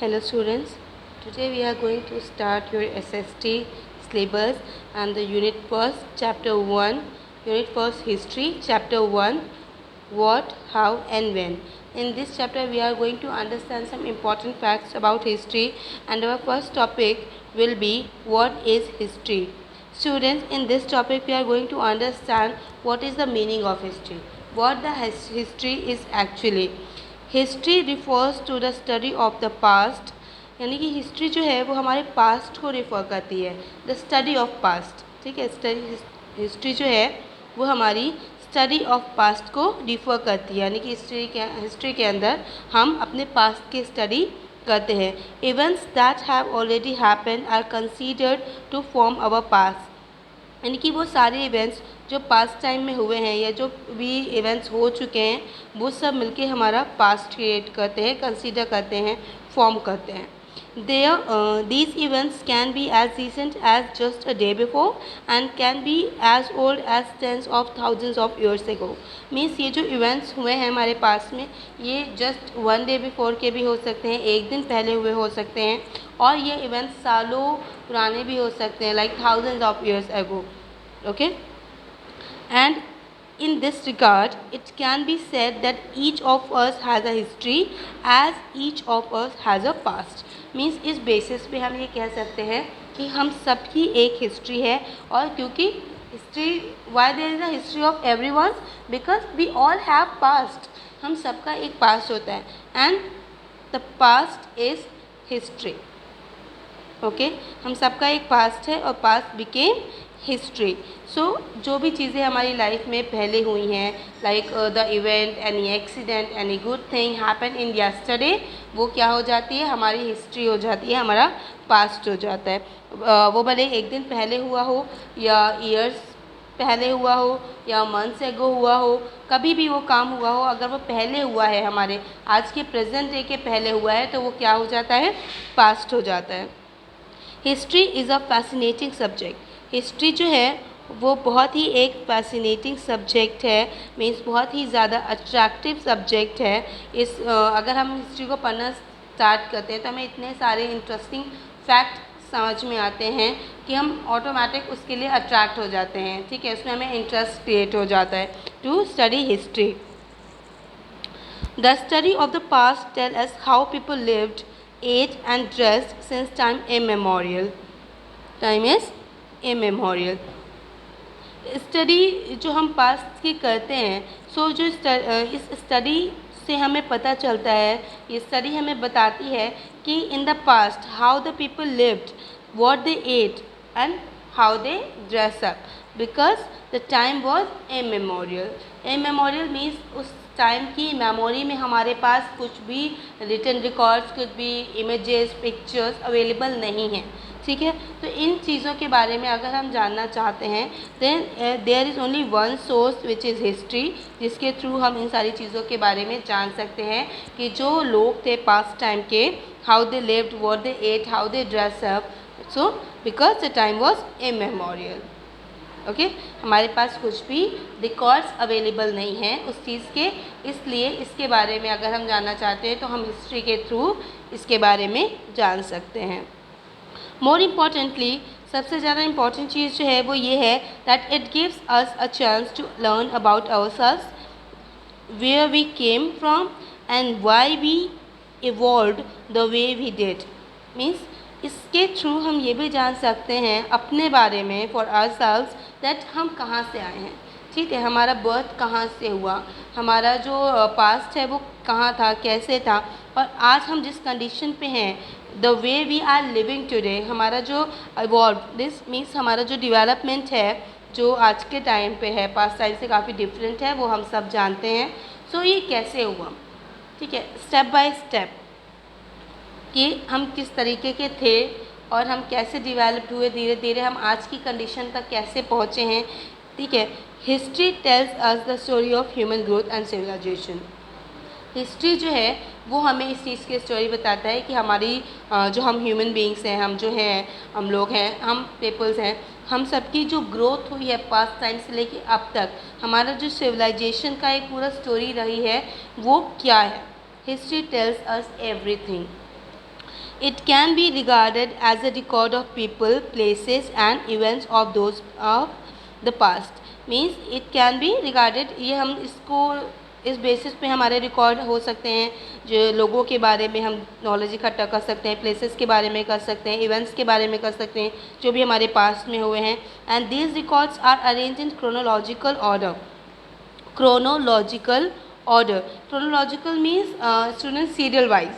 Hello students, today we are going to start your SST syllabus and the unit first chapter 1, unit first history chapter 1, what, how and when. In this chapter we are going to understand some important facts about history and our first topic will be what is history. Students, in this topic we are going to understand what is the meaning of history, what the history is actually. History refers to the study of the past, यानी कि history जो है वो हमारे past को refer करती है, the study of past. ठीक है, हिस्ट्री जो है वो हमारी स्टडी ऑफ पास्ट को रिफ़र करती है, यानी कि हिस्ट्री के अंदर हम अपने पास्ट की स्टडी करते हैं। Events that have already happened are considered to form our past, यानी कि वो सारे इवेंट्स जो पास्ट टाइम में हुए हैं या जो भी इवेंट्स हो चुके हैं वो सब मिलके हमारा पास्ट क्रिएट करते हैं, कंसीडर करते हैं, फॉर्म करते हैं। These events can be as recent as just a day before and can be as old as tens of thousands of years ago. Means ये जो इवेंट्स हुए हैं हमारे पास में ये जस्ट वन डे बिफोर के भी हो सकते हैं, एक दिन पहले हुए हो सकते हैं, और ये इवेंट्स सालों पुराने भी हो सकते हैं, like thousands of years ago. Okay, and in this regard it can be said that each of us has a history as each of us has a past. Means इस बेसिस पे हम ये कह सकते हैं कि हम सबकी एक हिस्ट्री है, और क्योंकि history, why there is a history of everyone, because we all have past, हम सबका एक पास्ट होता है and the past is history. Okay, हम सबका एक पास्ट है और पास्ट बिकेम हिस्ट्री। सो जो भी चीज़ें हमारी लाइफ में पहले हुई हैं, like the event, any accident, any good thing happen in yesterday, वो क्या हो जाती है, हमारी हिस्ट्री हो जाती है, हमारा पास्ट हो जाता है। वो भले एक दिन पहले हुआ हो या ईयर्स पहले हुआ हो या मंथ्स एगो हुआ हो, कभी भी वो काम हुआ हो, अगर वो पहले हुआ है, हमारे आज के प्रेजेंट डे के पहले हुआ है, तो वो क्या हो जाता है, पास्ट हो जाता है। History is a fascinating subject, history जो है वो बहुत ही एक फैसिनेटिंग सब्जेक्ट है, मीन्स बहुत ही ज़्यादा अट्रैक्टिव सब्जेक्ट है। अगर हम हिस्ट्री को पढ़ना स्टार्ट करते हैं तो हमें इतने सारे इंटरेस्टिंग फैक्ट समझ में आते हैं कि हम ऑटोमेटिक उसके लिए अट्रैक्ट हो जाते हैं। ठीक है, उसमें हमें इंटरेस्ट क्रिएट हो जाता है to study history. The study of the past tell us how people lived, ate and dressed since time immemorial. Time is immemorial. Study जो हम पास्ट की करते हैं, सो जो इस स्टडी से हमें पता चलता है, ये स्टडी हमें बताती है कि in the past how the people lived, what they ate and how they dress up, because the time was immemorial. Immemorial means उस टाइम की मेमोरी में हमारे पास कुछ भी रिटन रिकॉर्ड्स, कुछ भी इमेजेस, पिक्चर्स अवेलेबल नहीं हैं। ठीक है, तो इन चीज़ों के बारे में अगर हम जानना चाहते हैं then there is only one source which is history, जिसके थ्रू हम इन सारी चीज़ों के बारे में जान सकते हैं कि जो लोग थे पास्ट टाइम के, how they lived, what they ate, how they dress up, so because the time was immemorial. Okay, हमारे पास कुछ भी रिकॉर्ड्स अवेलेबल नहीं हैं उस चीज़ के, इसलिए इसके बारे में अगर हम जानना चाहते हैं तो हम हिस्ट्री के थ्रू इसके बारे में जान सकते हैं। मोर इम्पॉर्टेंटली, सबसे ज़्यादा इम्पॉर्टेंट चीज़ जो है वो ये है that it gives us a chance to learn about ourselves, where we came from and why we evolved the way we did. Means इसके थ्रू हम ये भी जान सकते हैं अपने बारे में, फॉर आवरसेल्व्स, दैट हम कहाँ से आए हैं। ठीक है, हमारा बर्थ कहाँ से हुआ, हमारा जो पास्ट है वो कहाँ था, कैसे था, और आज हम जिस कंडीशन पे हैं, the way we are living today, हमारा जो इवॉल्व, दिस मीन्स हमारा जो डेवलपमेंट है जो आज के टाइम पे है, पास्ट टाइम से काफ़ी डिफरेंट है, वो हम सब जानते हैं। सो ये कैसे हुआ, ठीक है, स्टेप बाय स्टेप, कि हम किस तरीके के थे और हम कैसे डेवलप्ड हुए, धीरे धीरे हम आज की कंडीशन तक कैसे पहुँचे हैं। ठीक है, history tells us the story of human growth and civilization. History जो है वो हमें इस चीज़ की स्टोरी बताता है कि हमारी जो हम ह्यूमन बीइंग्स हैं, हम जो हैं, हम लोग हैं, हम पीपल्स हैं, हम सबकी जो ग्रोथ हुई है पास्ट टाइम से लेके अब तक, हमारा जो सिविलाइजेशन का एक पूरा स्टोरी रही है वो क्या है। History tells us everything. It can be regarded as a record of people, places and events of those of the past. Means it can be regarded, ये हम इसको इस बेसिस पे हमारे रिकॉर्ड हो सकते हैं, जो लोगों के बारे में हम नॉलेज इकट्ठा कर सकते हैं, प्लेसेस के बारे में कर सकते हैं, इवेंट्स के बारे में कर सकते हैं जो भी हमारे पास में हुए हैं. And these records are arrange in chronological order. Chronological order, chronological means student serial wise.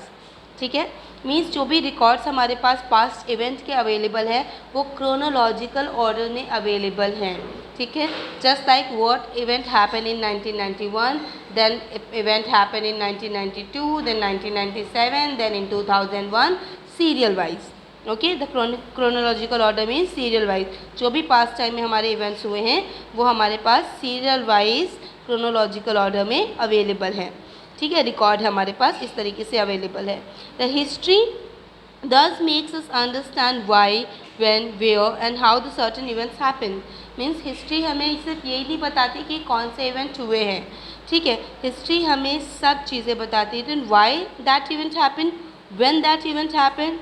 ठीक है, मीन्स जो भी रिकॉर्ड्स हमारे पास पास्ट इवेंट के अवेलेबल है वो क्रोनोलॉजिकल ऑर्डर में अवेलेबल हैं. ठीक है, just like what event happen in 1991, then event happen in 1992, then 1997, then in 2001, serial wise. Okay, the chronological order means serial wise. जो भी पास्ट टाइम में हमारे इवेंट्स हुए हैं वो हमारे पास सीरियल वाइज क्रोनोलॉजिकल ऑर्डर में अवेलेबल है. ठीक है, रिकॉर्ड हमारे पास इस तरीके से अवेलेबल है. The history thus makes us understand why, when, where and how the certain events happen. Means history हमें सिर्फ यही नहीं बताती कि कौन से इवेंट हुए हैं. ठीक है, हिस्ट्री हमें सब चीज़ें बताती है. Why that event happen, when that event happen,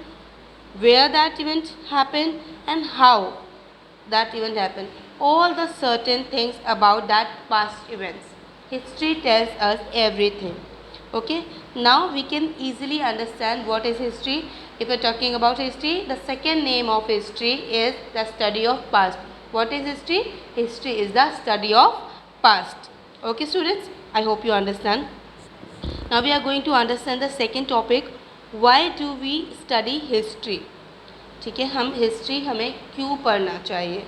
where that event happened and how that event happened, all the certain things about that past events. History tells us everything. Okay, now we can easily understand what is history. If we are talking about history, the second name of history is the study of past. What is history? History is the study of past. Okay students, I hope you understand. Now we are going to understand the second topic, why do we study history. ठीक है, हम history हमें क्यों पढ़ना चाहिए.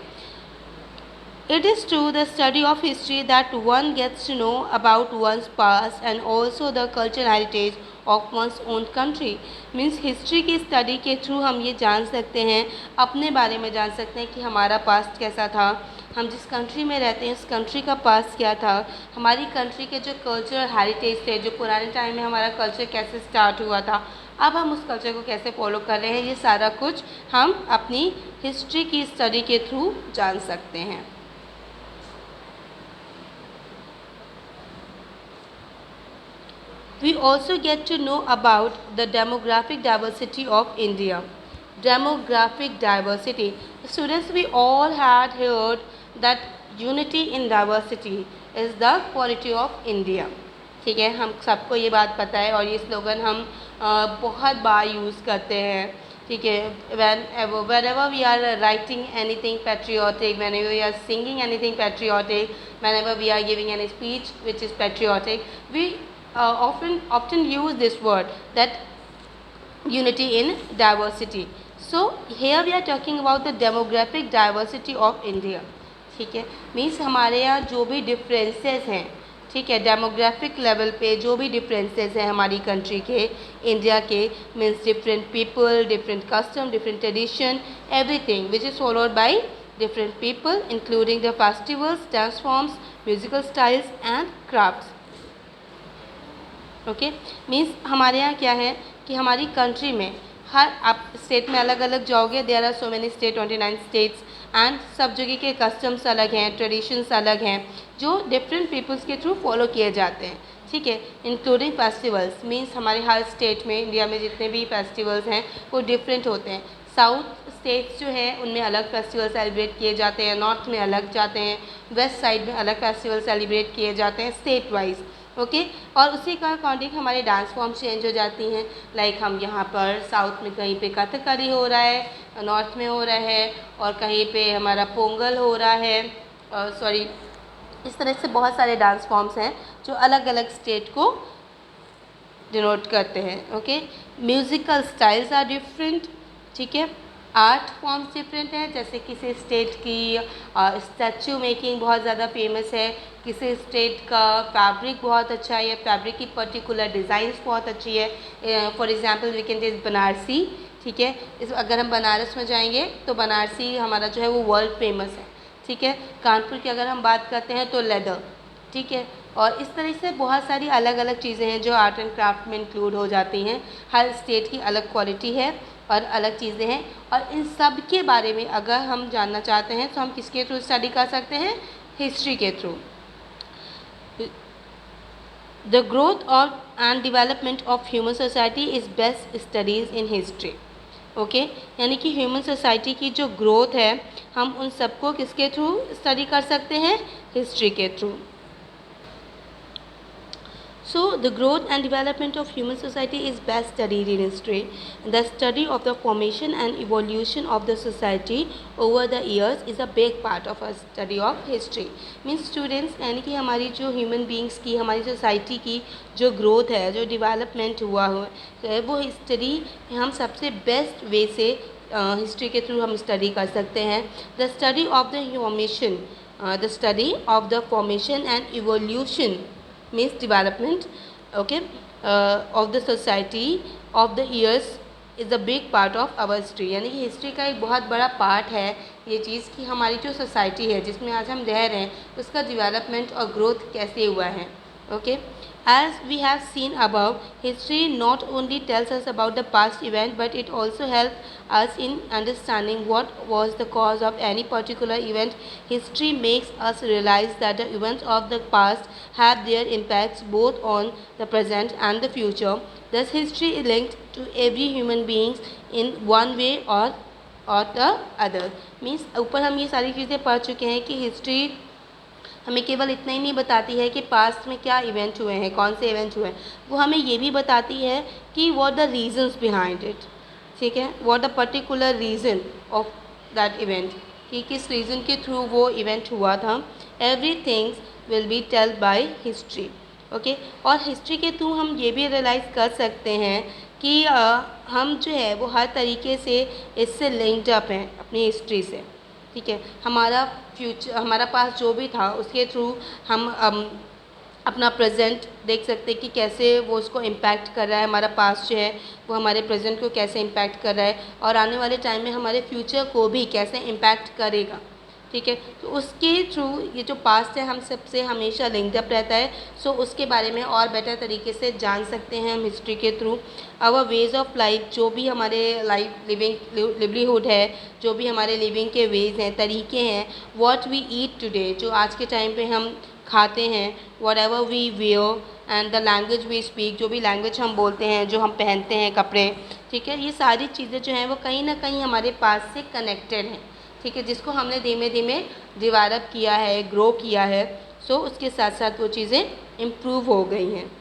It is through the study of history that one gets to know about one's past and also the cultural heritage of one's own country. Means history की study के through हम ये जान सकते हैं, अपने बारे में जान सकते हैं कि हमारा पास्ट कैसा था, हम जिस कंट्री में रहते हैं उस कंट्री का पास्ट क्या था, हमारी कंट्री के जो कल्चरल हेरिटेज थे, जो पुराने टाइम में हमारा कल्चर कैसे स्टार्ट हुआ था, अब हम उस कल्चर को कैसे फॉलो कर रहे हैं, ये सारा कुछ हम अपनी हिस्ट्री की स्टडी के थ्रू जान सकते हैं. We also get to know about the demographic diversity of India. Demographic diversity. Students, we all had heard that unity in diversity is the quality of India. ठीक है, हम सबको ये बात पता है और ये स्लोगन हम बहुत बार यूज़ करते हैं. ठीक है, whenever we are writing anything patriotic, whenever we are singing anything patriotic, whenever we are giving any speech which is patriotic, we often use this word, that unity in diversity. So here we are talking about the demographic diversity of India. ठीक है, means हमारे यहाँ जो भी differences हैं, ठीक है, demographic level पे जो भी डिफरेंसेस हैं हमारी कंट्री के, इंडिया के, means different people, different custom, different tradition, everything which is followed by different people including the festivals, dance forms, musical styles and crafts. Okay, means हमारे यहाँ क्या है कि हमारी कंट्री में हर आप स्टेट में अलग अलग जाओगे, there are so many state, 29 states, and सब जगह के कस्टम्स अलग हैं, ट्रेडिशंस अलग हैं जो डिफरेंट पीपल्स के थ्रू फॉलो किए जाते हैं. ठीक है, इंक्लूडिंग फेस्टिवल्स. मीन्स हमारे हर स्टेट में, इंडिया में जितने भी फेस्टिवल्स हैं वो डिफरेंट होते हैं. साउथ स्टेट्स जो हैं उनमें अलग फेस्टिवल सेलिब्रेट किए जाते हैं, नॉर्थ में अलग जाते हैं, वेस्ट साइड में अलग फेस्टिवल सेलिब्रेट किए जाते हैं स्टेट वाइज. ओके, और उसी का अकॉर्डिंग हमारे डांस फॉर्म चेंज हो जाती हैं. लाइक हम यहाँ पर साउथ में कहीं पे कथकली हो रहा है, नॉर्थ में हो रहा है, और कहीं पे हमारा पोंगल हो रहा है, सॉरी, इस तरह से बहुत सारे डांस फॉर्म्स हैं जो अलग अलग स्टेट को डिनोट करते हैं. Okay, musical styles are different. ठीक है, आर्ट फॉर्म्स डिफरेंट हैं. जैसे किसी स्टेट की स्टैचू मेकिंग बहुत ज़्यादा फेमस है, किसी स्टेट का फैब्रिक बहुत अच्छा है, फैब्रिक की पर्टिकुलर डिज़ाइंस बहुत अच्छी है. For example we can take Banarasi. ठीक है, इस अगर हम बनारस में जाएंगे तो बनारसी हमारा जो है वो वर्ल्ड फेमस है. ठीक है, कानपुर की अगर हम बात करते हैं तो लेदर. ठीक है, और इस तरह से बहुत सारी अलग अलग चीज़ें हैं जो आर्ट एंड क्राफ्ट में इंक्लूड हो जाती हैं. हर स्टेट की अलग क्वालिटी है और अलग चीज़ें हैं, और इन सब के बारे में अगर हम जानना चाहते हैं तो हम किसके थ्रू स्टडी कर सकते हैं, हिस्ट्री के through. The growth of and development of human society is best studies in history. Okay यानी कि ह्यूमन सोसाइटी की जो ग्रोथ है हम उन सबको किसके थ्रू स्टडी कर सकते हैं, हिस्ट्री के through. So, the growth and development of human society is best studied in history. The study of the formation and evolution of the society over the years is a big part of our study of history. Means students यानी कि हमारी जो human beings की हमारी society की जो growth है, जो development हुआ है वो history हम सबसे best way से history के through हम study कर सकते हैं. The study of the formation and evolution means development, okay, of the society of the years is a big part of our history. यानी कि हिस्ट्री का एक बहुत बड़ा पार्ट है ये चीज़ कि हमारी जो सोसाइटी है जिसमें आज हम रह रहे हैं उसका डेवलपमेंट और ग्रोथ कैसे हुआ है. Okay As we have seen above, history not only tells us about the past event but it also helps us in understanding what was the cause of any particular event. History makes us realize that the events of the past have their impacts both on the present and the future. Thus, history is linked to every human being in one way or the other. Means ऊपर हम ये सारी चीज़ें पढ़ चुके हैं कि history हमें केवल इतना ही नहीं बताती है कि पास्ट में क्या इवेंट हुए हैं, कौन से इवेंट हुए हैं, वो हमें ये भी बताती है कि what the reasons behind it. ठीक है, what the particular reason of that event, कि किस रीज़न के थ्रू वो इवेंट हुआ था. Everythings will be told by history. Okay और हिस्ट्री के थ्रू हम ये भी रियलाइज़ कर सकते हैं कि हम जो है वो हर तरीके से इससे लिंक्ड अप हैं अपनी हिस्ट्री से. ठीक है, हमारा पास जो भी था उसके थ्रू हम अपना प्रेजेंट देख सकते हैं कि कैसे वो उसको इम्पैक्ट कर रहा है. हमारा पास्ट जो है वो हमारे प्रेजेंट को कैसे इम्पैक्ट कर रहा है और आने वाले टाइम में हमारे फ्यूचर को भी कैसे इम्पैक्ट करेगा. ठीक है, तो उसके थ्रू ये जो पास्ट है हम सबसे हमेशा लिंक्ड अप रहता है. सो उसके बारे में और बेटर तरीके से जान सकते हैं हम हिस्ट्री के through. Our ways of life, जो भी हमारे लाइफ लिवलीहुड है, जो भी हमारे लिविंग के वेज हैं, तरीके हैं, व्हाट वी ईट टुडे, जो आज के टाइम पे हम खाते हैं, whatever we wear and the language we speak, जो भी लैंग्वेज हम बोलते हैं, जो हम पहनते हैं कपड़े. ठीक है, ये सारी चीज़ें जो हैं वो कहीं ना कहीं हमारे पास से कनेक्टेड हैं. ठीक है, जिसको हमने धीमे धीमे डेवलप किया है, ग्रो किया है. सो उसके साथ साथ वो चीज़ें इम्प्रूव हो गई हैं.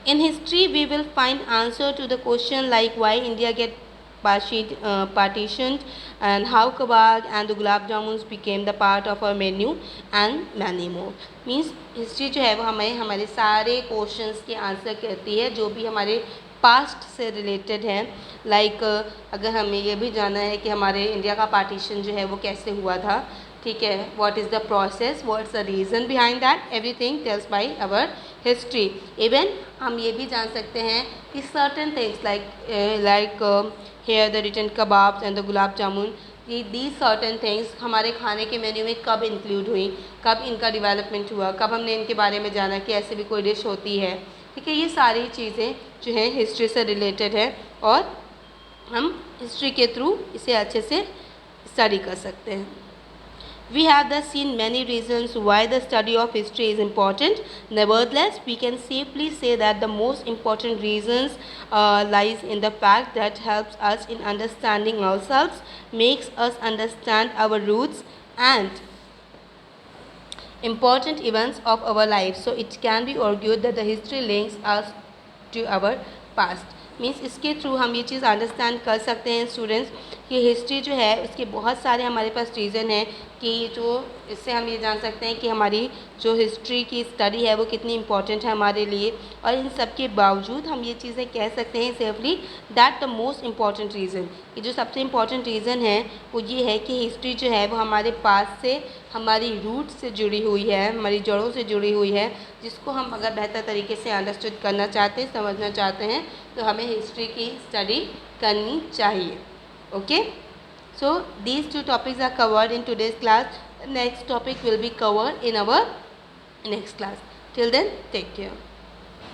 In history we will find answer to the question like why India get partitioned and how kebab and the gulab jamuns became the part of our menu and many more. Means history जो है वो हमें हमारे सारे questions के answer करती है जो भी हमारे पास्ट से रिलेटेड है. लाइक अगर हमें ये भी जानना है कि हमारे इंडिया का पार्टीशन जो है वो कैसे हुआ था. ठीक है, what is the process, what's the reason behind that, everything tells by our history. Even हम ये भी जान सकते हैं कि certain things like here the written kebabs and the gulab jamun, these certain things हमारे खाने के मेन्यू में कब इंक्लूड हुई, कब इनका डेवलपमेंट हुआ, कब हमने इनके बारे में जाना कि ऐसे भी कोई डिश होती है. ठीक है, ये सारी चीज़ें जो हैं हिस्ट्री से रिलेटेड है और हम हिस्ट्री के थ्रू इसे अच्छे से स्टडी कर सकते हैं. We have thus seen many reasons why the study of history is important. Nevertheless, we can safely say that the most important reasons lies in the fact that helps us in understanding ourselves, makes us understand our roots and important events of our lives. So it can be argued that the history links us to our past. Means इसके through हम ये चीज़ understand कर सकते हैं students कि history जो है उसके बहुत सारे हमारे पास रीज़न है कि जो इससे हम ये जान सकते हैं कि हमारी जो हिस्ट्री की स्टडी है वो कितनी इम्पॉर्टेंट है हमारे लिए. और इन सब के बावजूद हम ये चीज़ें कह सकते हैं safely that the most important reason, कि जो सबसे इम्पॉर्टेंट रीज़न है वो ये है कि हिस्ट्री जो है वो हमारे पास से हमारी रूट से जुड़ी हुई है, हमारी जड़ों से जुड़ी हुई है, जिसको हम अगर बेहतर तरीके से अंडरस्टूड करना चाहते हैं, समझना चाहते हैं, तो हमें हिस्ट्री की स्टडी करनी चाहिए. Okay, so these two topics are covered in today's class. Next topic will be covered in our next class. Till then, take care.